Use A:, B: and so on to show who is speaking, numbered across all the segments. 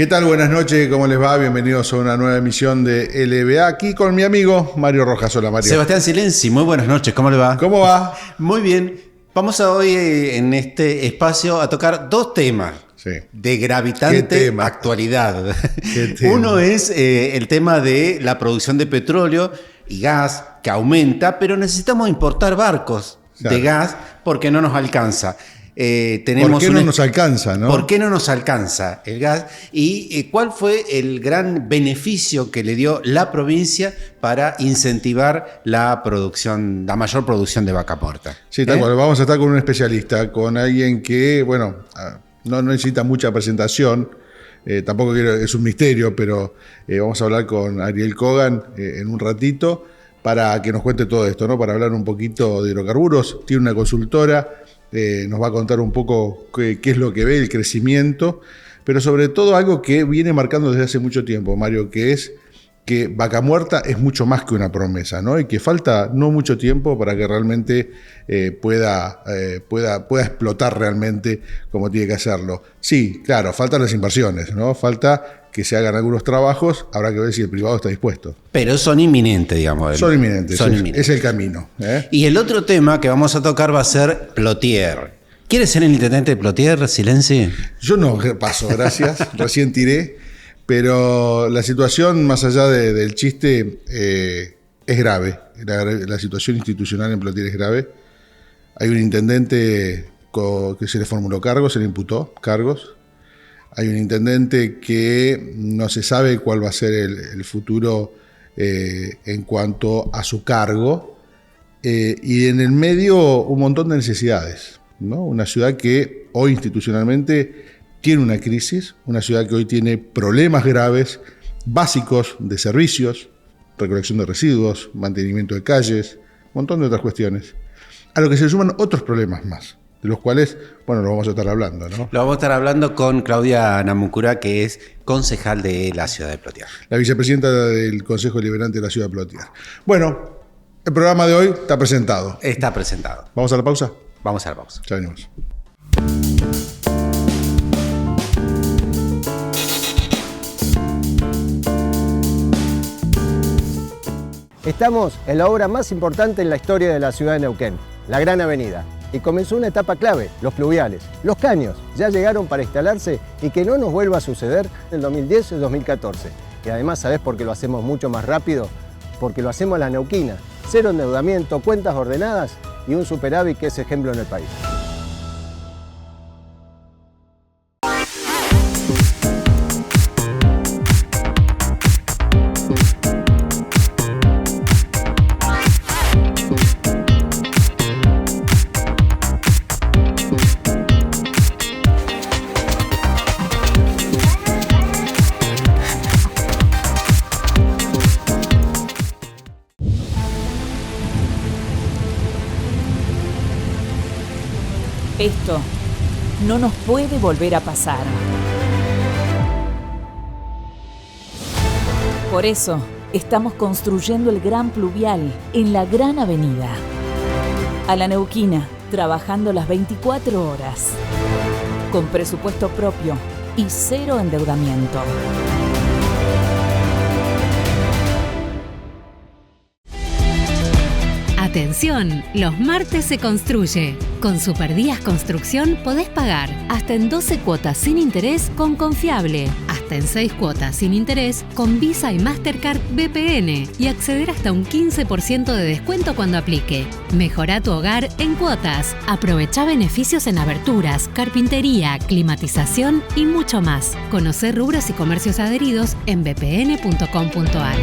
A: ¿Qué tal? Buenas noches, ¿cómo les va? Bienvenidos a una nueva emisión de LBA, aquí con mi amigo Mario Rojas. Hola, Mario.
B: Sebastián Silenzi, muy buenas noches, ¿cómo le va?
A: ¿Cómo va?
B: Muy bien. Vamos hoy en este espacio a tocar dos temas de gravitante actualidad. Uno es el tema de la producción de petróleo y gas que aumenta, pero necesitamos importar barcos de gas porque no nos alcanza.
A: ¿Por qué no nos alcanza, no?
B: ¿Por qué no nos alcanza el gas? ¿Y cuál fue el gran beneficio que le dio la provincia para incentivar la producción, la mayor producción de vaca muerta?
A: Sí, tal cual. Vamos a estar con un especialista, con alguien que, bueno, no necesita mucha presentación. Tampoco es un misterio, pero vamos a hablar con Ariel Kogan en un ratito para que nos cuente todo esto, ¿no? Para hablar un poquito de hidrocarburos. Tiene una consultora. Nos va a contar un poco qué es lo que ve, el crecimiento, pero sobre todo algo que viene marcando desde hace mucho tiempo, Mario, que es que Vaca Muerta es mucho más que una promesa, ¿no? Y que falta no mucho tiempo para que realmente pueda explotar realmente como tiene que hacerlo. Sí, claro, faltan las inversiones, ¿no? Falta que se hagan algunos trabajos, habrá que ver si el privado está dispuesto.
B: Pero son inminentes, digamos.
A: Son inminentes, es el camino.
B: Y el otro tema que vamos a tocar va a ser Plotier. ¿Quiere ser el intendente de Plotier, Silenzi?
A: Yo no paso, gracias, recién tiré, pero la situación, más allá del chiste, es grave. La situación institucional en Plotier es grave. Hay un intendente que se le formuló cargos, se le imputó cargos. Hay un intendente que no se sabe cuál va a ser el futuro en cuanto a su cargo. Y en el medio un montón de necesidades, ¿no? Una ciudad que hoy institucionalmente tiene una crisis, una ciudad que hoy tiene problemas graves, básicos de servicios, recolección de residuos, mantenimiento de calles, un montón de otras cuestiones, a lo que se suman otros problemas más, de los cuales, bueno, lo vamos a estar hablando, ¿no?
B: Lo vamos a estar hablando con Claudia Namuncurá, que es concejal de la ciudad de Plotier.
A: La vicepresidenta del Consejo Deliberante de la ciudad de Plotier. Bueno, el programa de hoy está presentado.
B: Está presentado.
A: ¿Vamos a la pausa?
B: Vamos a la pausa.
A: Ya venimos.
C: Estamos en la obra más importante en la historia de la ciudad de Neuquén, la Gran Avenida. Y comenzó una etapa clave, los pluviales. Los caños ya llegaron para instalarse y que no nos vuelva a suceder en el 2010 y el 2014. Y además, ¿sabés por qué lo hacemos mucho más rápido? Porque lo hacemos a la neuquina. Cero endeudamiento, cuentas ordenadas y un superávit que es ejemplo en el país.
D: Esto no nos puede volver a pasar. Por eso, estamos construyendo el Gran Pluvial en la Gran Avenida. A la neuquina, trabajando las 24 horas. Con presupuesto propio y cero endeudamiento.
E: Atención, los martes se construye. Con Superdías Construcción podés pagar hasta en 12 cuotas sin interés con Confiable, hasta en 6 cuotas sin interés con Visa y Mastercard BPN y acceder hasta un 15% de descuento cuando aplique. Mejorá tu hogar en cuotas. Aprovechá beneficios en aberturas, carpintería, climatización y mucho más. Conocé rubros y comercios adheridos en bpn.com.ar.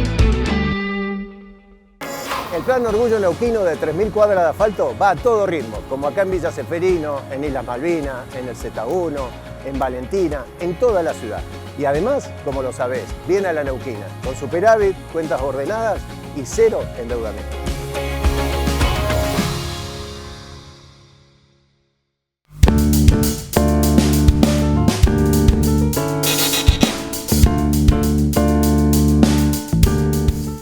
C: El plan Orgullo Neuquino de 3.000 cuadras de asfalto va a todo ritmo, como acá en Villa Ceferino, en Islas Malvinas, en el Z1, en Valentina, en toda la ciudad. Y además, como lo sabés, viene a la neuquina, con superávit, cuentas ordenadas y cero endeudamiento.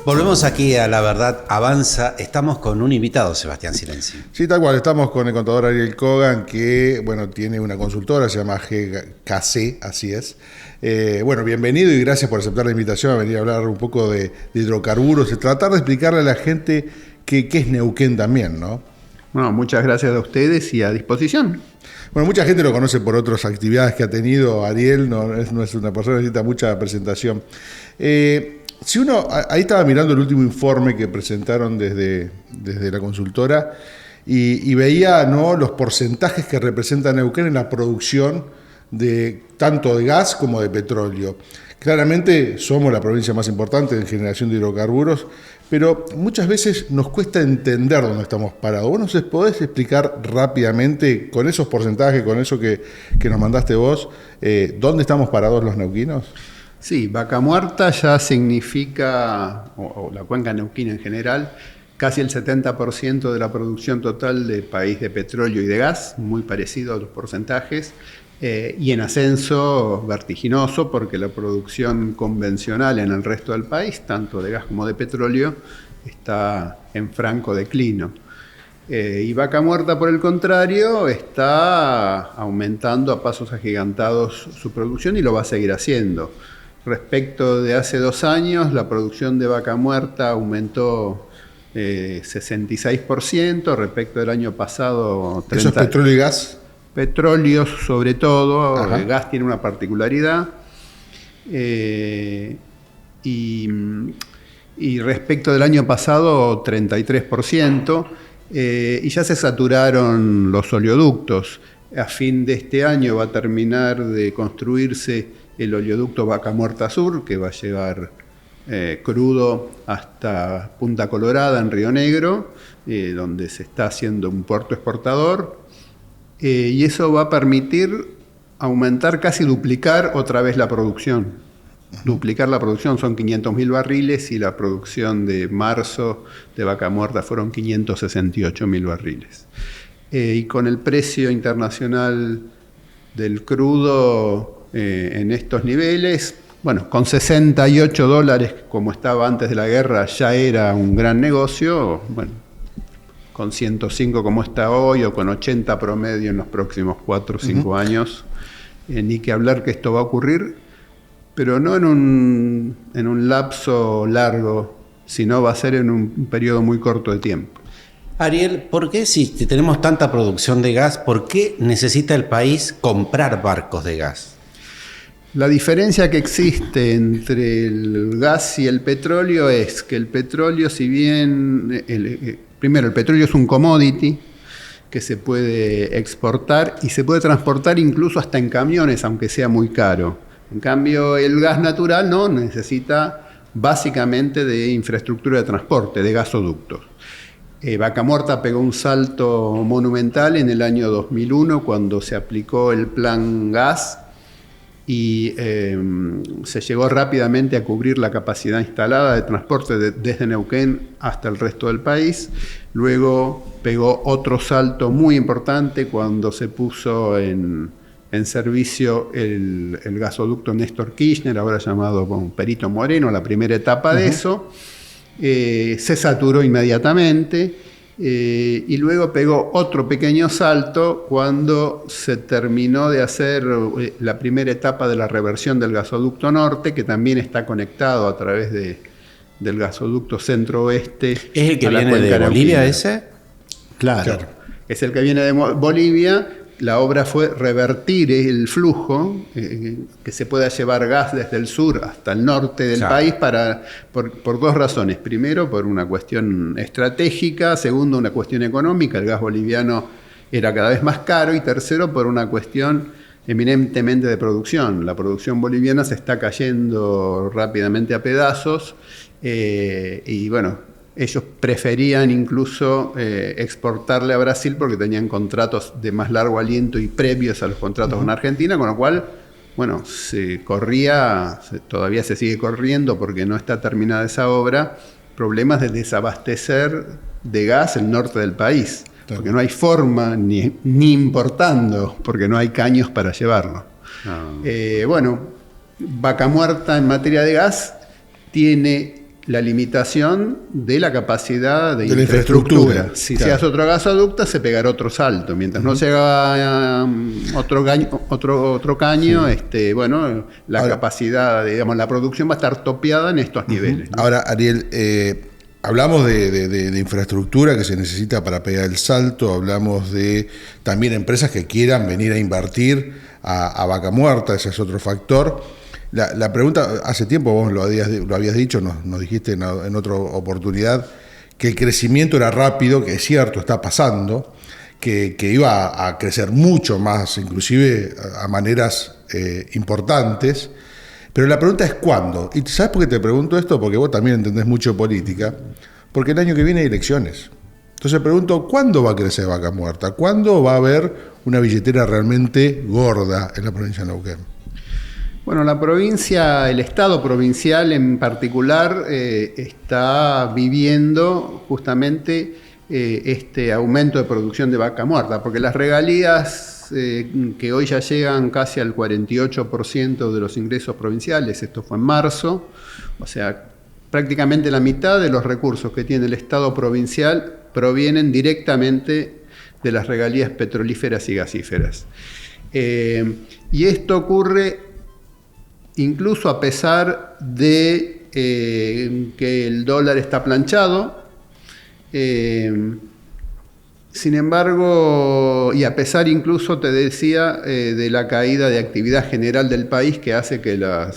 B: Volvemos aquí a La Verdad Avanza. Estamos con un invitado, Sebastián Silenzi.
A: Sí, tal cual. Estamos con el contador Ariel Kogan, que bueno, tiene una consultora, se llama GKC, así es. Bueno, bienvenido y gracias por aceptar la invitación a venir a hablar un poco de hidrocarburos y tratar de explicarle a la gente qué es Neuquén también, ¿no?
F: Bueno, muchas gracias a ustedes y a disposición.
A: Bueno, mucha gente lo conoce por otras actividades que ha tenido. Ariel no es una persona que necesita mucha presentación. Si uno, ahí estaba mirando el último informe que presentaron desde la consultora y veía, ¿no?, los porcentajes que representa Neuquén en la producción tanto de gas como de petróleo. Claramente somos la provincia más importante en generación de hidrocarburos, pero muchas veces nos cuesta entender dónde estamos parados. ¿Vos nos podés explicar rápidamente, con esos porcentajes, con eso que nos mandaste vos, dónde estamos parados los neuquinos?
F: Sí, Vaca Muerta ya significa, o la cuenca neuquina en general, casi el 70% de la producción total del país de petróleo y de gas, muy parecido a los porcentajes, y en ascenso vertiginoso porque la producción convencional en el resto del país, tanto de gas como de petróleo, está en franco declino. Y Vaca Muerta, por el contrario, está aumentando a pasos agigantados su producción y lo va a seguir haciendo. Respecto de hace 2 años, la producción de Vaca Muerta aumentó 66%, respecto del año pasado 30%.
A: ¿Eso es petróleo y gas?
F: Petróleo sobre todo. El gas tiene una particularidad. Y respecto del año pasado 33%, y ya se saturaron los oleoductos. A fin de este año va a terminar de construirse el oleoducto Vaca Muerta Sur, que va a llevar crudo hasta Punta Colorada, en Río Negro, donde se está haciendo un puerto exportador, y eso va a permitir aumentar, casi duplicar otra vez la producción. Duplicar la producción son 500.000 barriles y la producción de marzo de Vaca Muerta fueron 568.000 barriles. Y con el precio internacional del crudo en estos niveles, bueno, con $68 como estaba antes de la guerra ya era un gran negocio, bueno, con 105 como está hoy o con 80 promedio en los próximos 4 o 5 años, ni que hablar que esto va a ocurrir, pero no en un lapso largo, sino va a ser en un periodo muy corto de tiempo.
B: Ariel, ¿por qué si tenemos tanta producción de gas, por qué necesita el país comprar barcos de gas?
F: La diferencia que existe entre el gas y el petróleo es que el petróleo, si bien, primero, el petróleo es un commodity que se puede exportar y se puede transportar incluso hasta en camiones, aunque sea muy caro. En cambio, el gas natural no necesita básicamente de infraestructura de transporte, de gasoductos. Vaca Muerta pegó un salto monumental en el año 2001 cuando se aplicó el plan gas y se llegó rápidamente a cubrir la capacidad instalada de transporte desde Neuquén hasta el resto del país. Luego pegó otro salto muy importante cuando se puso en servicio el gasoducto Néstor Kirchner, ahora llamado Perito Moreno, la primera etapa de eso. Se saturó inmediatamente. Y luego pegó otro pequeño salto cuando se terminó de hacer la primera etapa de la reversión del gasoducto norte, que también está conectado a través del gasoducto centro-oeste.
B: ¿Es el que viene de Bolivia ese?
F: Claro, es el que viene de Bolivia. La obra fue revertir el flujo, que se pueda llevar gas desde el sur hasta el norte del país por 2 razones. Primero, por una cuestión estratégica. Segundo, una cuestión económica. El gas boliviano era cada vez más caro. Y tercero, por una cuestión eminentemente de producción. La producción boliviana se está cayendo rápidamente a pedazos. Y bueno, ellos preferían incluso exportarle a Brasil porque tenían contratos de más largo aliento y previos a los contratos con Argentina, con lo cual, bueno, todavía se sigue corriendo porque no está terminada esa obra, problemas de desabastecer de gas el norte del país, porque no hay forma, ni importando, porque no hay caños para llevarlo. Bueno, Vaca Muerta en materia de gas tiene la limitación de la capacidad de infraestructura. Si se hace otro gasoducto, se pegará otro salto. Mientras no se haga otro caño, bueno, la capacidad, digamos, la producción va a estar topeada en estos niveles, ¿no?
A: Ahora, Ariel, hablamos de infraestructura que se necesita para pegar el salto, hablamos de también empresas que quieran venir a invertir a Vaca Muerta, ese es otro factor. La pregunta, hace tiempo vos lo habías dicho, nos dijiste en otra oportunidad, que el crecimiento era rápido, que es cierto, está pasando, que iba a crecer mucho más, inclusive a maneras importantes, pero la pregunta es ¿cuándo? ¿Y sabes por qué te pregunto esto? Porque vos también entendés mucho de política, porque el año que viene hay elecciones. Entonces pregunto, ¿cuándo va a crecer Vaca Muerta? ¿Cuándo va a haber una billetera realmente gorda en la provincia de Neuquén?
F: Bueno, la provincia, el Estado provincial en particular, está viviendo justamente este aumento de producción de vaca muerta, porque las regalías que hoy ya llegan casi al 48% de los ingresos provinciales, esto fue en marzo, o sea, prácticamente la mitad de los recursos que tiene el Estado provincial provienen directamente de las regalías petrolíferas y gasíferas. Y esto ocurre incluso a pesar de que el dólar está planchado, sin embargo, y a pesar incluso, te decía, de la caída de actividad general del país que hace que la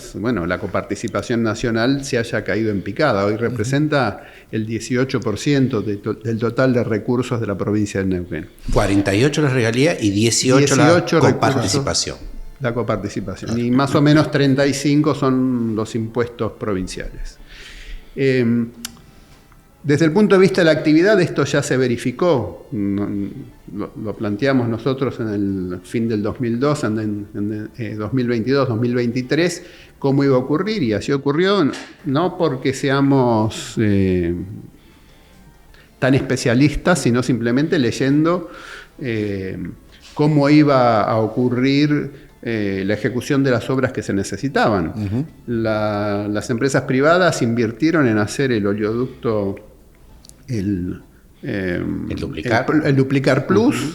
F: coparticipación nacional se haya caído en picada. Hoy representa el 18% del total de recursos de la provincia de Neuquén.
B: 48 la regalía y 18 la coparticipación.
F: La coparticipación. Y más o menos 35 son los impuestos provinciales. Desde el punto de vista de la actividad, esto ya se verificó. Lo planteamos nosotros en el fin del 2002, en 2022, 2023, cómo iba a ocurrir, y así ocurrió, no porque seamos tan especialistas, sino simplemente leyendo cómo iba a ocurrir la ejecución de las obras que se necesitaban. Uh-huh. Las empresas privadas invirtieron en hacer el oleoducto, el Duplicar Plus. Uh-huh.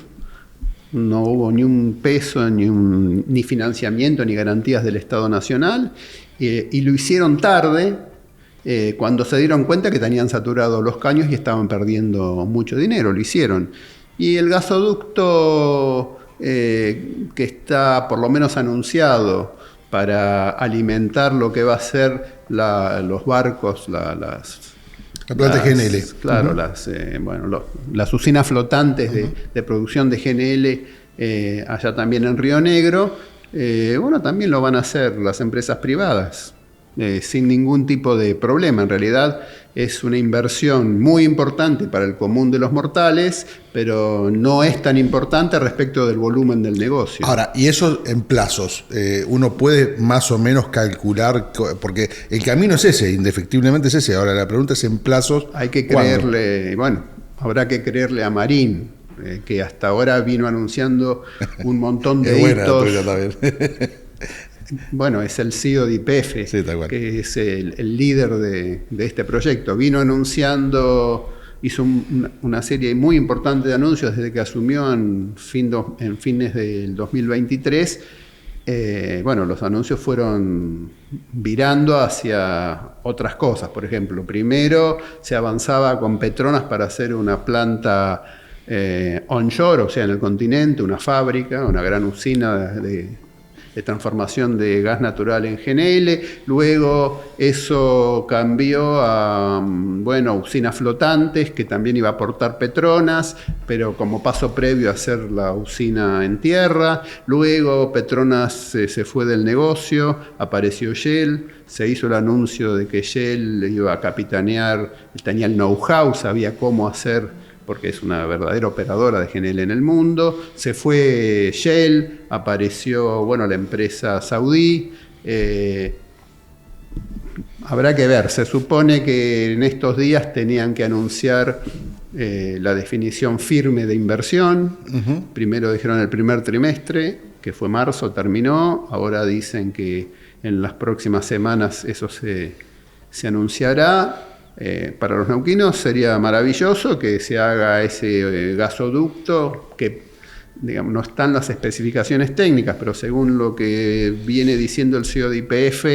F: No hubo ni un peso, ni financiamiento, ni garantías del Estado Nacional, y lo hicieron tarde, cuando se dieron cuenta que tenían saturados los caños y estaban perdiendo mucho dinero. Lo hicieron. Y el gasoducto que está por lo menos anunciado para alimentar lo que va a ser los barcos, la
A: planta GNL.
F: Claro,
A: uh-huh.
F: Las usinas flotantes de producción de GNL allá también en Río Negro, también lo van a hacer las empresas privadas. Sin ningún tipo de problema. En realidad es una inversión muy importante para el común de los mortales, pero no es tan importante respecto del volumen del negocio.
A: Ahora, y eso en plazos, uno puede más o menos calcular, porque el camino es ese, indefectiblemente es ese. Ahora, la pregunta es en plazos.
F: Hay que creerle, habrá que creerle a Marín, que hasta ahora vino anunciando un montón de hitos. Bueno, es el CEO de YPF, sí, que es el líder de este proyecto. Vino anunciando, hizo una serie muy importante de anuncios desde que asumió en fines del 2023. Los anuncios fueron virando hacia otras cosas. Por ejemplo, primero se avanzaba con Petronas para hacer una planta onshore, o sea, en el continente, una fábrica, una gran usina de transformación de gas natural en GNL. Luego eso cambió a usinas flotantes, que también iba a aportar Petronas, pero como paso previo a hacer la usina en tierra. Luego Petronas se fue del negocio, apareció Shell, se hizo el anuncio de que Shell iba a capitanear, tenía el know-how, sabía cómo hacer, porque es una verdadera operadora de GNL en el mundo. Se fue Shell, apareció la empresa saudí. Habrá que ver, se supone que en estos días tenían que anunciar la definición firme de inversión. Uh-huh. Primero dijeron el primer trimestre, que fue marzo, terminó. Ahora dicen que en las próximas semanas eso se anunciará. Para los neuquinos sería maravilloso que se haga ese gasoducto que, digamos, no están las especificaciones técnicas, pero según lo que viene diciendo el CEO de YPF,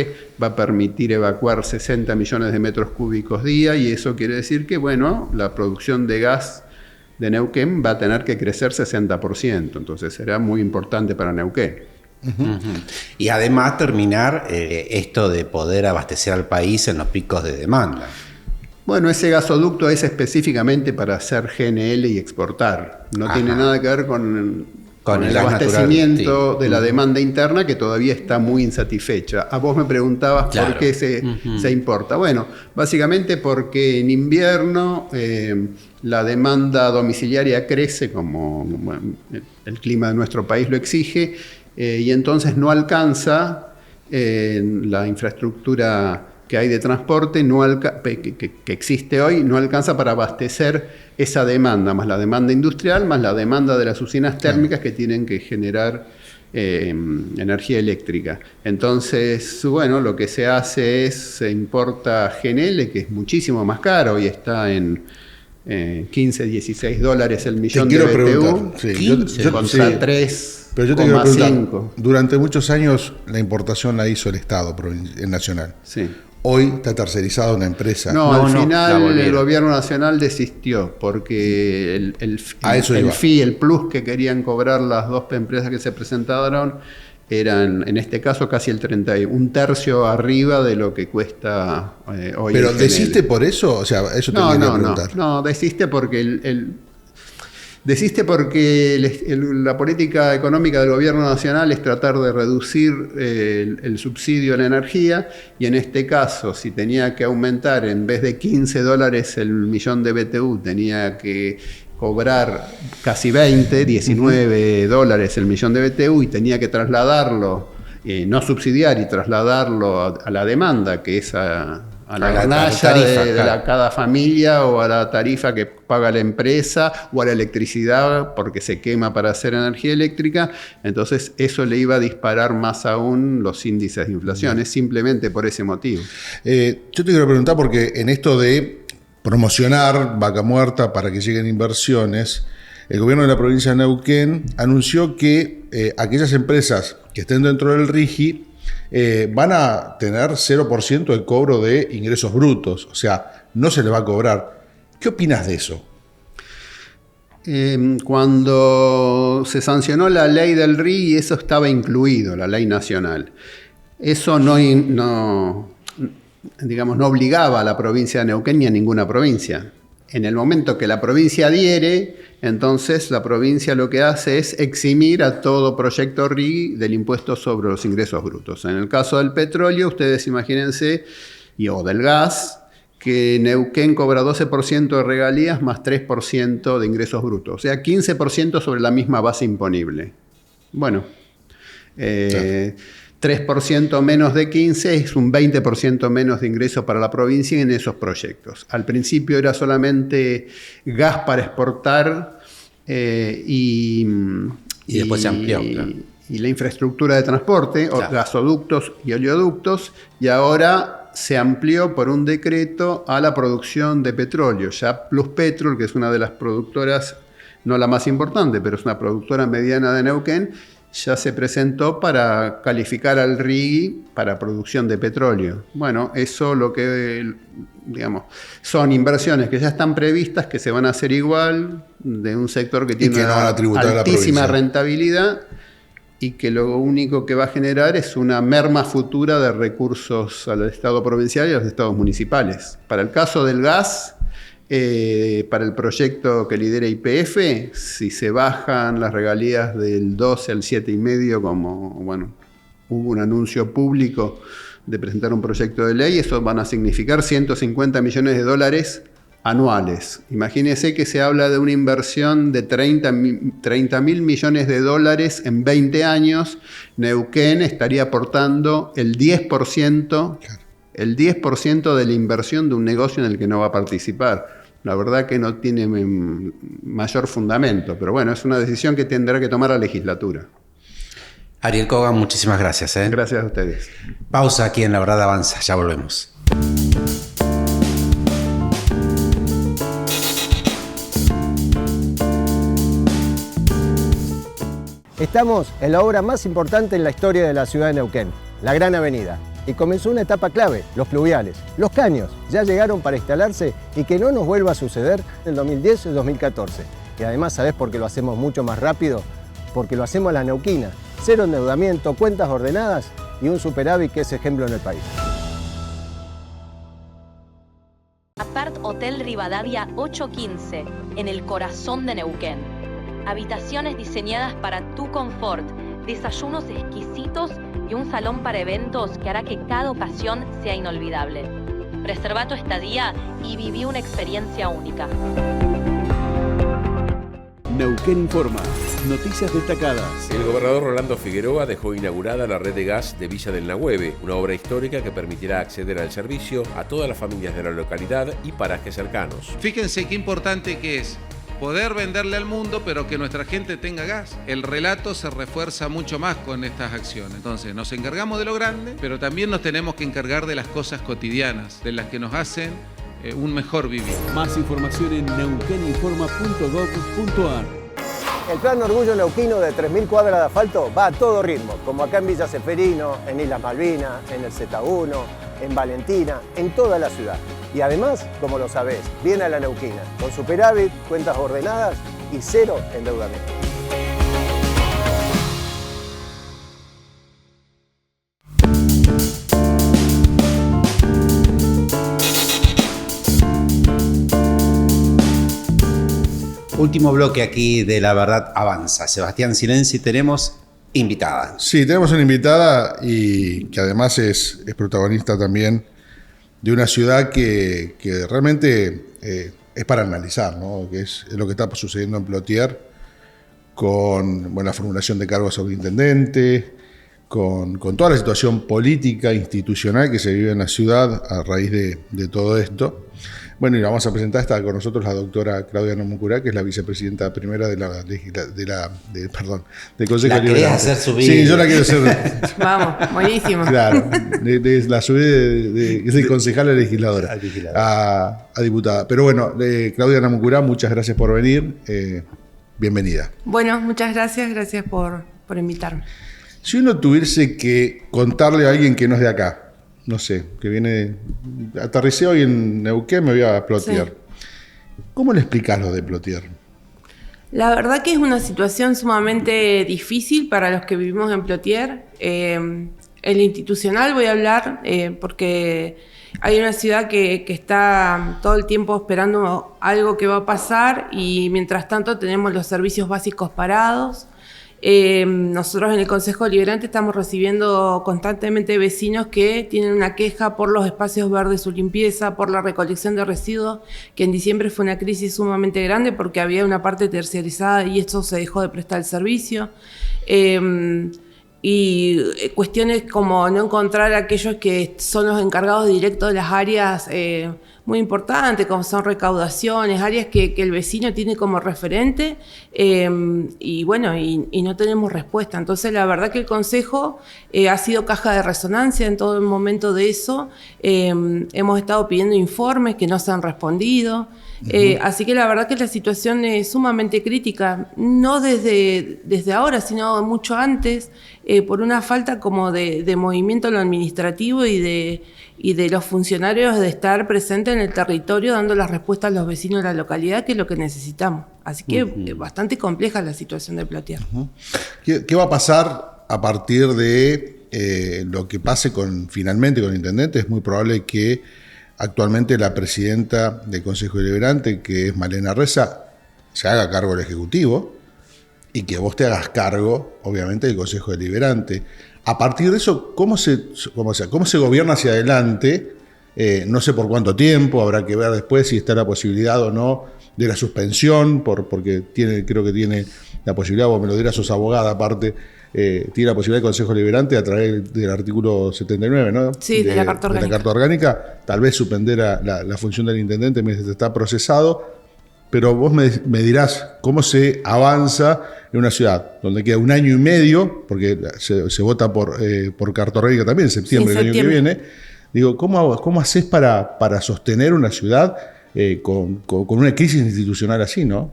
F: va a permitir evacuar 60 millones de metros cúbicos día, y eso quiere decir que, bueno, la producción de gas de Neuquén va a tener que crecer 60%, entonces será muy importante para Neuquén.
B: Y además terminar esto de poder abastecer al país en los picos de demanda.
F: Bueno, ese gasoducto es específicamente para hacer GNL y exportar. No tiene nada que ver con el abastecimiento natural, sí, de la demanda interna, que todavía está muy insatisfecha. A vos me preguntabas por qué se importa. Bueno, básicamente porque en invierno la demanda domiciliaria crece, como el clima de nuestro país lo exige, y entonces no alcanza la infraestructura que hay de transporte que existe hoy, no alcanza para abastecer esa demanda, más la demanda industrial, más la demanda de las usinas térmicas que tienen que generar energía eléctrica. Entonces, bueno, lo que se hace es, se importa GNL, que es muchísimo más caro y está en 15, 16 dólares el millón de BTU, contra 3.
A: Pero yo te quiero preguntar, durante muchos años la importación la hizo el Estado nacional.
F: Sí.
A: Hoy está tercerizada una empresa.
F: Al final el gobierno nacional desistió porque el plus que querían cobrar las dos empresas que se presentaron eran, en este caso, casi un tercio arriba de lo que cuesta hoy.
A: ¿Pero desiste por eso? O sea, eso te quería preguntar.
F: No, desiste porque la política económica del gobierno nacional es tratar de reducir el subsidio a la energía, y en este caso, si tenía que aumentar, en vez de 15 dólares el millón de BTU, tenía que cobrar casi 19 dólares el millón de BTU, y tenía que trasladarlo, no subsidiar, y trasladarlo a la demanda, que es a la ganancia de cada familia, o a la tarifa que paga la empresa, o a la electricidad porque se quema para hacer energía eléctrica. Entonces eso le iba a disparar más aún los índices de inflación. Es simplemente por ese motivo.
A: Yo te quiero preguntar, porque en esto de promocionar Vaca Muerta para que lleguen inversiones, el gobierno de la provincia de Neuquén anunció que aquellas empresas que estén dentro del RIGI van a tener 0% de cobro de ingresos brutos, o sea, no se le va a cobrar. ¿Qué opinas de eso?
F: Cuando se sancionó la ley del RIGI, eso estaba incluido, la ley nacional. Eso no obligaba a la provincia de Neuquén ni a ninguna provincia. En el momento que la provincia adhiere, entonces la provincia lo que hace es eximir a todo proyecto RIGI del impuesto sobre los ingresos brutos. En el caso del petróleo, ustedes imagínense, o del gas, que Neuquén cobra 12% de regalías más 3% de ingresos brutos, o sea, 15% sobre la misma base imponible. Bueno, 3% menos de 15 es un 20% menos de ingreso para la provincia en esos proyectos. Al principio era solamente gas para exportar y
B: después se amplió.
F: Y la infraestructura de transporte, gasoductos y oleoductos, y ahora se amplió por un decreto a la producción de petróleo. Ya Pluspetrol, que es una de las productoras, no la más importante, pero es una productora mediana de Neuquén, ya se presentó para calificar al RIGI para producción de petróleo. Bueno, eso lo que, son inversiones que ya están previstas, que se van a hacer igual, de un sector que tiene una altísima rentabilidad, y que lo único que va a generar es una merma futura de recursos al Estado provincial y a los estados municipales. Para el caso del gas, para el proyecto que lidera YPF, si se bajan las regalías del 12 al 7,5, como hubo un anuncio público de presentar un proyecto de ley, eso van a significar 150 millones de dólares anuales. Imagínense que se habla de una inversión de 30 mil millones de dólares en 20 años. Neuquén estaría aportando el 10% de la inversión de un negocio en el que no va a participar. La verdad que no tiene mayor fundamento, pero bueno, es una decisión que tendrá que tomar la legislatura.
B: Ariel Kogan, muchísimas gracias.
F: Gracias a ustedes.
B: Pausa aquí en La Verdad Avanza, ya volvemos.
C: Estamos en la obra más importante en la historia de la ciudad de Neuquén, la Gran Avenida. Y comenzó una etapa clave, los pluviales. Los caños ya llegaron para instalarse y que no nos vuelva a suceder en el 2010 y el 2014. Y además, ¿sabés por qué lo hacemos mucho más rápido? Porque lo hacemos a la neuquina. Cero endeudamiento, cuentas ordenadas y un superávit que es ejemplo en el país.
G: Apart Hotel Rivadavia 815, en el corazón de Neuquén. Habitaciones diseñadas para tu confort, desayunos exquisitos y un salón para eventos que hará que cada ocasión sea inolvidable. Reserva tu estadía y viví una experiencia única.
H: Neuquén Informa. Noticias destacadas.
I: El gobernador Rolando Figueroa dejó inaugurada la red de gas de Villa del Nagüeve, una obra histórica que permitirá acceder al servicio a todas las familias de la localidad y parajes cercanos.
J: Fíjense qué importante que es poder venderle al mundo, pero que nuestra gente tenga gas. El relato se refuerza mucho más con estas acciones. Entonces, nos encargamos de lo grande, pero también nos tenemos que encargar de las cosas cotidianas, de las que nos hacen un mejor vivir.
H: Más información en neuqueninforma.gov.ar.
C: El plan Orgullo Neuquino de 3.000 cuadras de asfalto va a todo ritmo, como acá en Villa Ceferino, en Islas Malvinas, en el Z1, en Valentina, en toda la ciudad. Y además, como lo sabés, viene a la neuquina, con superávit, cuentas ordenadas y cero endeudamiento.
B: Último bloque aquí de La Verdad Avanza. Sebastián Silenzi, tenemos invitada.
A: Sí, tenemos una invitada y que además es protagonista también de una ciudad que realmente es para analizar, ¿no? Que es lo que está sucediendo en Plotier con la formulación de cargos sobre intendente, con toda la situación política, institucional que se vive en la ciudad a raíz de todo esto. Bueno, y la vamos a presentar, está con nosotros la doctora Claudia Namuncurá, que es la vicepresidenta primera del Consejo Deliberante.
B: ¿La querés hacer subir?
A: Sí, yo la quiero hacer.
K: Vamos, buenísimo.
A: Claro, la subí de concejal a legisladora, a diputada. Pero bueno, Claudia Namuncurá, muchas gracias por venir. Bienvenida.
K: Bueno, muchas gracias por invitarme.
A: Si uno tuviese que contarle a alguien que no es de acá, no sé, que viene, aterricé hoy en Neuquén, me voy a Plotier. Sí. ¿Cómo le explicás lo de Plotier?
K: La verdad que es una situación sumamente difícil para los que vivimos en Plotier. El institucional voy a hablar porque hay una ciudad que está todo el tiempo esperando algo que va a pasar y mientras tanto tenemos los servicios básicos parados. Nosotros en el Consejo Deliberante estamos recibiendo constantemente vecinos que tienen una queja por los espacios verdes, su limpieza, por la recolección de residuos, que en diciembre fue una crisis sumamente grande porque había una parte terciarizada y esto se dejó de prestar el servicio. Y cuestiones como no encontrar a aquellos que son los encargados directos de las áreas muy importantes, como son recaudaciones, áreas que el vecino tiene como referente, y bueno, y no tenemos respuesta. Entonces la verdad que el Consejo ha sido caja de resonancia en todo el momento de eso. Hemos estado pidiendo informes que no se han respondido. Así que la verdad que la situación es sumamente crítica, no desde ahora, sino mucho antes, por una falta como de movimiento en lo administrativo y de los funcionarios de estar presentes en el territorio dando las respuestas a los vecinos de la localidad, que es lo que necesitamos. Así que bastante compleja la situación de Plotier.
A: ¿Qué va a pasar a partir de lo que pase finalmente con el intendente? Es muy probable que actualmente la presidenta del Consejo Deliberante, que es Malena Reza, se haga cargo del Ejecutivo y que vos te hagas cargo, obviamente, del Consejo Deliberante. A partir de eso, ¿cómo se gobierna hacia adelante? No sé por cuánto tiempo, habrá que ver después si está la posibilidad o no de la suspensión, porque creo que tiene la posibilidad, vos me lo dirás, sos abogada aparte, tiene la posibilidad del Consejo Deliberante a través del artículo 79, ¿no?
K: Sí, de la Carta Orgánica.
A: De la Carta Orgánica, tal vez suspender la función del intendente mientras está procesado, pero vos me dirás cómo se avanza en una ciudad donde queda 1 año y medio, porque se vota por Carta Orgánica también en septiembre del año que viene. Digo, ¿cómo haces para sostener una ciudad con una crisis institucional así, no?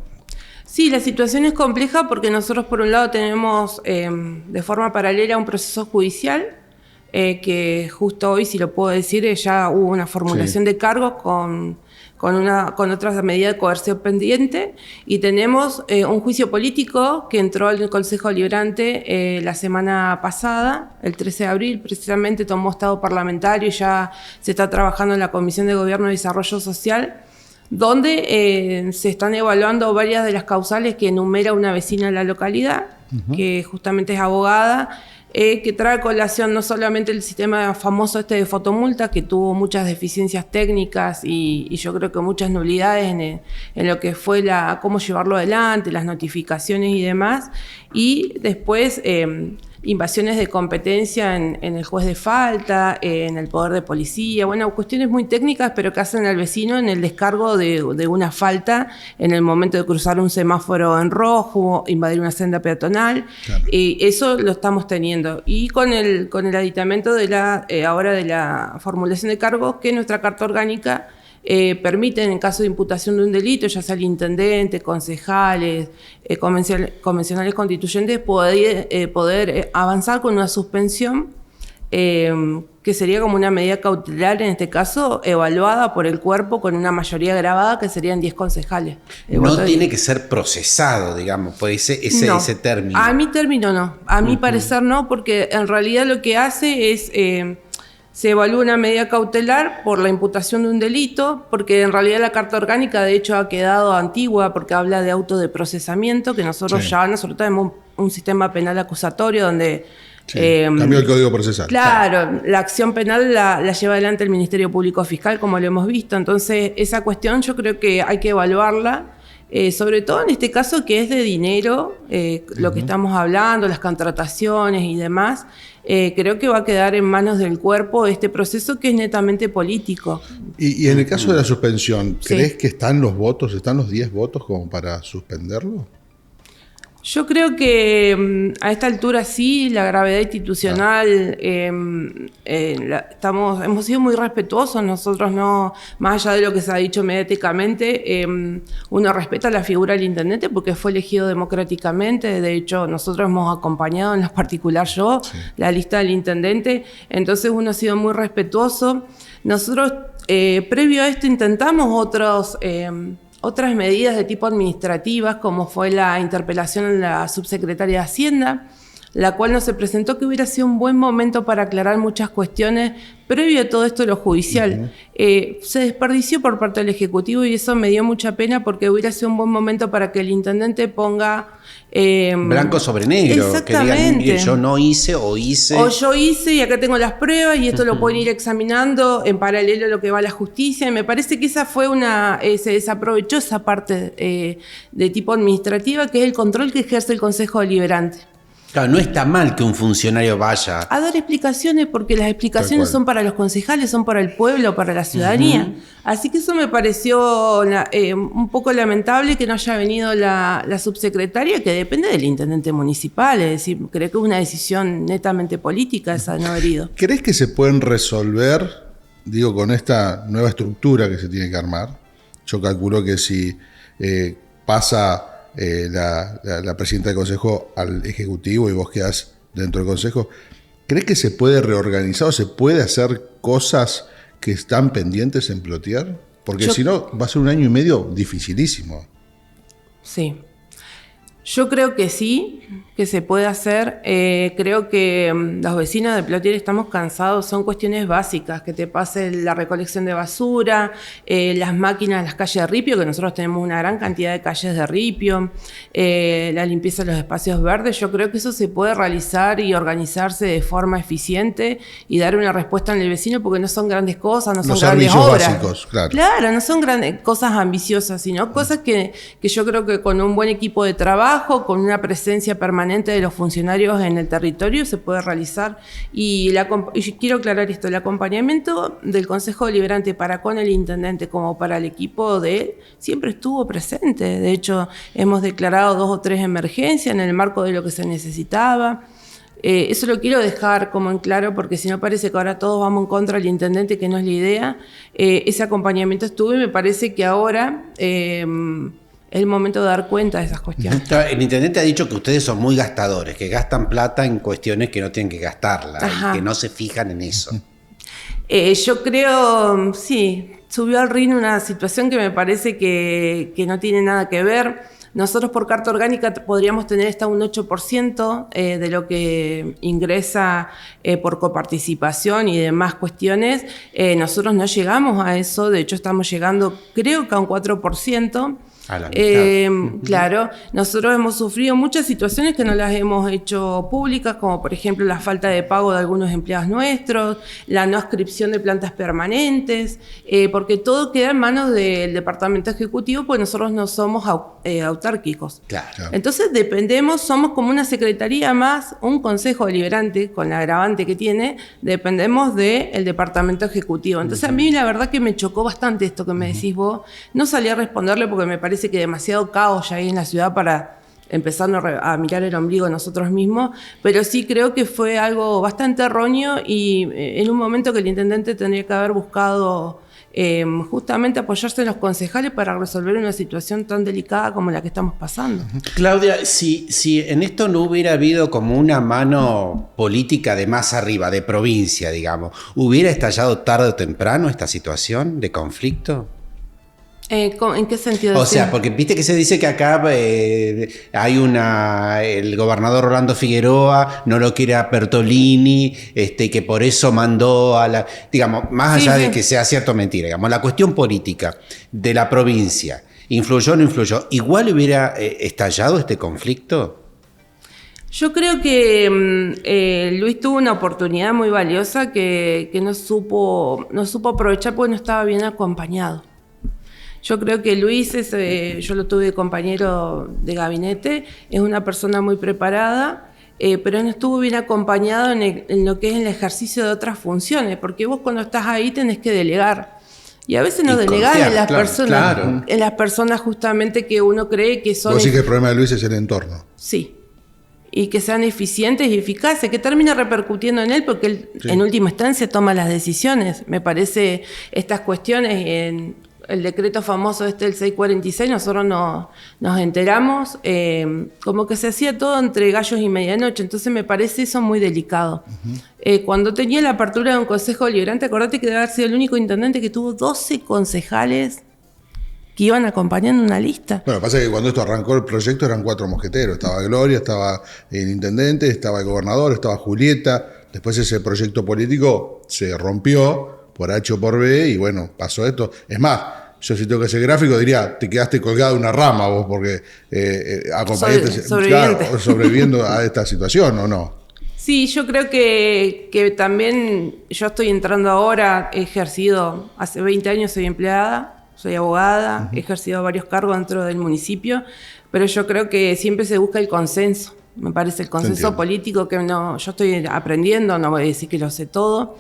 K: Sí, la situación es compleja porque nosotros por un lado tenemos de forma paralela un proceso judicial que justo hoy, si lo puedo decir, ya hubo una formulación de cargos con otra medida de coerción pendiente, y tenemos un juicio político que entró al Consejo Deliberante la semana pasada, el 13 de abril, precisamente tomó estado parlamentario y ya se está trabajando en la Comisión de Gobierno y Desarrollo Social, donde se están evaluando varias de las causales que enumera una vecina de la localidad, que justamente es abogada, que trae a colación no solamente el sistema famoso de fotomultas, que tuvo muchas deficiencias técnicas y yo creo que muchas nulidades en lo que fue cómo llevarlo adelante, las notificaciones y demás, y después invasiones de competencia en el juez de falta, en el poder de policía, bueno, cuestiones muy técnicas, pero que hacen al vecino en el descargo de una falta en el momento de cruzar un semáforo en rojo, invadir una senda peatonal. Claro. Eso lo estamos teniendo. Y con el aditamento ahora de la formulación de cargos, que nuestra carta orgánica permiten, en caso de imputación de un delito, ya sea el intendente, concejales, convencionales constituyentes, poder avanzar con una suspensión que sería como una medida cautelar, en este caso, evaluada por el cuerpo con una mayoría grabada, que serían 10 concejales.
B: No tiene que ser procesado, digamos, por ese término.
K: A mi término no, a mi parecer no, porque en realidad lo que hace es... se evalúa una medida cautelar por la imputación de un delito, porque en realidad la Carta Orgánica de hecho ha quedado antigua porque habla de auto de procesamiento, que nosotros tenemos un sistema penal acusatorio donde...
A: cambió el Código Procesal.
K: Claro, la acción penal la lleva adelante el Ministerio Público Fiscal, como lo hemos visto. Entonces, esa cuestión yo creo que hay que evaluarla, sobre todo en este caso que es de dinero, lo que estamos hablando, las contrataciones y demás. Creo que va a quedar en manos del cuerpo este proceso que es netamente político.
A: Y en el caso de la suspensión, ¿crees que están los 10 votos como para suspenderlo?
K: Yo creo que a esta altura sí, la gravedad institucional, hemos sido muy respetuosos, nosotros no, más allá de lo que se ha dicho mediáticamente, uno respeta la figura del intendente porque fue elegido democráticamente, de hecho nosotros hemos acompañado, en lo particular yo, la lista del intendente, entonces uno ha sido muy respetuoso. Nosotros, previo a esto, intentamos otras medidas de tipo administrativas, como fue la interpelación en la subsecretaria de Hacienda, la cual nos se presentó que hubiera sido un buen momento para aclarar muchas cuestiones previo a todo esto de lo judicial. Se desperdició por parte del Ejecutivo y eso me dio mucha pena porque hubiera sido un buen momento para que el intendente ponga...
B: blanco sobre negro,
K: exactamente.
B: Que digan, yo no hice o hice...
K: O yo hice y acá tengo las pruebas y esto lo pueden ir examinando en paralelo a lo que va a la justicia. Y me parece que esa fue se desaprovechó esa parte de tipo administrativa, que es el control que ejerce el Consejo Deliberante.
B: Claro, no está mal que un funcionario vaya
K: a dar explicaciones, porque las explicaciones son para los concejales, son para el pueblo, para la ciudadanía. Así que eso me pareció un poco lamentable que no haya venido la subsecretaria, que depende del intendente municipal. Es decir, creo que es una decisión netamente política esa de no haber ido.
A: ¿Crees que se pueden resolver, con esta nueva estructura que se tiene que armar? Yo calculo que si pasa... la presidenta del Consejo al Ejecutivo y vos quedás dentro del Consejo, ¿crees que se puede reorganizar o se puede hacer cosas que están pendientes en Plotier? Porque si no, va a ser un año y medio dificilísimo.
K: Sí. Yo creo que sí, que se puede hacer. Creo que los vecinos de Plotier estamos cansados. Son cuestiones básicas, que te pase la recolección de basura, las máquinas, las calles de ripio, que nosotros tenemos una gran cantidad de calles de ripio, la limpieza de los espacios verdes. Yo creo que eso se puede realizar y organizarse de forma eficiente y dar una respuesta al vecino, porque no son grandes cosas, no son grandes obras. Básicos, claro, no son grandes cosas ambiciosas, sino cosas que yo creo que con un buen equipo de trabajo, con una presencia permanente de los funcionarios en el territorio se puede realizar. Y quiero aclarar esto, el acompañamiento del Consejo Deliberante para con el intendente como para el equipo de él siempre estuvo presente. De hecho, hemos declarado 2 o 3 emergencias en el marco de lo que se necesitaba. Eso lo quiero dejar como en claro, porque si no parece que ahora todos vamos en contra del intendente, que no es la idea. Ese acompañamiento estuvo y me parece que ahora es el momento de dar cuenta de esas cuestiones.
B: El intendente ha dicho que ustedes son muy gastadores, que gastan plata en cuestiones que no tienen que gastarla. Ajá. Y que no se fijan en eso.
K: Yo creo, sí, subió al RIN una situación que me parece que no tiene nada que ver. Nosotros por carta orgánica podríamos tener hasta un 8% de lo que ingresa por coparticipación y demás cuestiones. Nosotros no llegamos a eso, de hecho estamos llegando creo que a un 4%. A la mitad. Claro, nosotros hemos sufrido muchas situaciones que no las hemos hecho públicas, como por ejemplo la falta de pago de algunos empleados nuestros, la no adscripción de plantas permanentes, porque todo queda en manos del departamento ejecutivo, pues nosotros no somos autárquicos. Claro. Entonces dependemos, somos como una secretaría más, un consejo deliberante, con la agravante que tiene, dependemos del departamento ejecutivo. Entonces a mí la verdad que me chocó bastante esto que me decís vos. No salí a responderle porque me parece que demasiado caos ya hay en la ciudad para empezar a mirar el ombligo nosotros mismos, pero sí creo que fue algo bastante erróneo y en un momento que el intendente tendría que haber buscado justamente apoyarse en los concejales para resolver una situación tan delicada como la que estamos pasando.
B: Claudia, si en esto no hubiera habido como una mano política de más arriba, de provincia, digamos, ¿hubiera estallado tarde o temprano esta situación de conflicto?
K: ¿En qué sentido?
B: O sea, porque viste que se dice que acá hay el gobernador Rolando Figueroa no lo quiere a Bertolini, que por eso mandó a la, digamos, más allá de que sea cierto o mentira, digamos, la cuestión política de la provincia, ¿influyó o no influyó? ¿Igual hubiera estallado este conflicto?
K: Yo creo que Luis tuvo una oportunidad muy valiosa que no supo aprovechar porque no estaba bien acompañado. Yo creo que Luis, yo lo tuve de compañero de gabinete, es una persona muy preparada, pero no estuvo bien acompañado en lo que es el ejercicio de otras funciones, porque vos cuando estás ahí tenés que delegar. Y a veces no delegás en las personas, en las personas justamente que uno cree que son...
A: Vos decís que el problema de Luis es el entorno.
K: Sí. Y que sean eficientes y eficaces, que termina repercutiendo en él porque él en última instancia toma las decisiones. Me parece estas cuestiones en... El decreto famoso el 646, nosotros nos enteramos, como que se hacía todo entre gallos y medianoche, entonces me parece eso muy delicado. Cuando tenía la apertura de un consejo deliberante, acordate que debe haber sido el único intendente que tuvo 12 concejales que iban acompañando una lista.
A: Bueno, pasa que cuando esto arrancó el proyecto eran 4 mosqueteros, estaba Gloria, estaba el intendente, estaba el gobernador, estaba Julieta, después ese proyecto político se rompió por H o por B, y bueno, pasó esto. Es más, yo si tengo que hacer gráfico diría, te quedaste colgado de una rama vos, porque acompañaste, sobreviviendo a esta situación, ¿o no?
K: Sí, yo creo que también, yo estoy entrando ahora, he ejercido, hace 20 años soy empleada, soy abogada, he ejercido varios cargos dentro del municipio, pero yo creo que siempre se busca el consenso. Me parece el consenso político que yo estoy aprendiendo, no voy a decir que lo sé todo,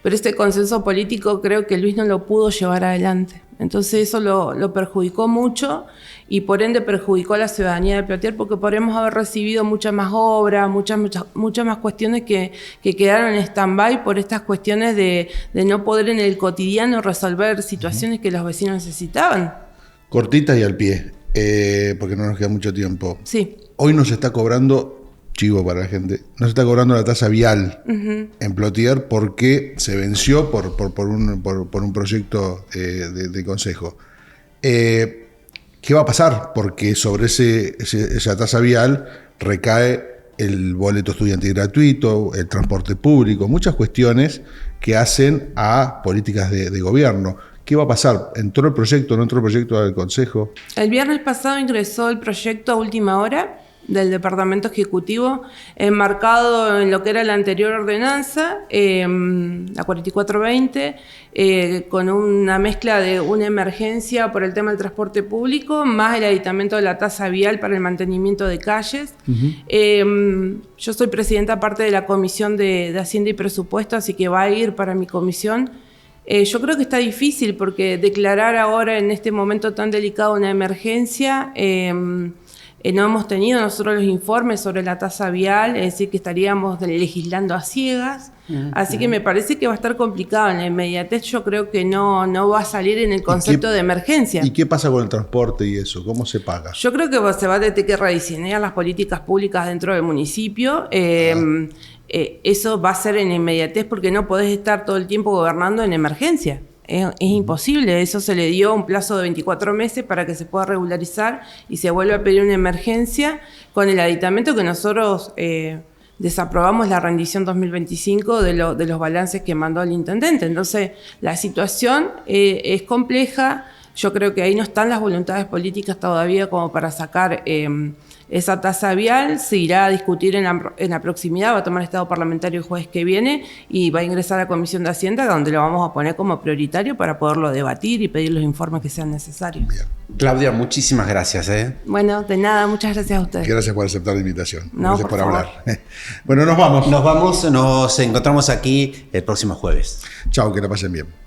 K: pero este consenso político creo que Luis no lo pudo llevar adelante. Entonces eso lo perjudicó mucho y por ende perjudicó a la ciudadanía de Plotier porque podríamos haber recibido muchas más obras, muchas más cuestiones que quedaron en stand-by por estas cuestiones de no poder en el cotidiano resolver situaciones que los vecinos necesitaban.
A: Cortitas y al pie, porque no nos queda mucho tiempo.
K: Sí.
A: Hoy nos está cobrando... Chivo para la gente, no se está cobrando la tasa vial en Plotier porque se venció por un proyecto de consejo. ¿Qué va a pasar? Porque sobre esa tasa vial recae el boleto estudiantil gratuito, el transporte público, muchas cuestiones que hacen a políticas de gobierno. ¿Qué va a pasar? ¿Entró el proyecto, no entró el proyecto del consejo? El
K: viernes pasado ingresó el proyecto a última hora del Departamento Ejecutivo, enmarcado en lo que era la anterior ordenanza, la 4420, con una mezcla de una emergencia por el tema del transporte público, más el aditamento de la tasa vial para el mantenimiento de calles. Yo soy presidenta aparte de la Comisión de Hacienda y Presupuesto, así que va a ir para mi comisión. Yo creo que está difícil porque declarar ahora en este momento tan delicado una emergencia no hemos tenido nosotros los informes sobre la tasa vial, es decir, que estaríamos legislando a ciegas. Así que me parece que va a estar complicado. En la inmediatez yo creo que no va a salir en el concepto de emergencia.
A: ¿Y qué pasa con el transporte y eso? ¿Cómo se paga?
K: Yo creo que se va a tener que rediseñar las políticas públicas dentro del municipio. Eso va a ser en inmediatez porque no podés estar todo el tiempo gobernando en emergencia. Es imposible. Eso se le dio un plazo de 24 meses para que se pueda regularizar y se vuelve a pedir una emergencia con el aditamento que nosotros desaprobamos la rendición 2025 de los balances que mandó el intendente. Entonces, la situación es compleja. Yo creo que ahí no están las voluntades políticas todavía como para sacar esa tasa vial. Se irá a discutir en la proximidad, va a tomar estado parlamentario el jueves que viene y va a ingresar a la Comisión de Hacienda, donde lo vamos a poner como prioritario para poderlo debatir y pedir los informes que sean necesarios.
A: Bien.
B: Claudia, muchísimas gracias.
K: Bueno, de nada, muchas gracias a ustedes.
A: Gracias por aceptar la invitación.
K: No,
A: gracias por
K: favor.
A: hablar. Bueno, nos vamos.
B: Nos encontramos aquí el próximo jueves.
A: Chao, que la pasen bien.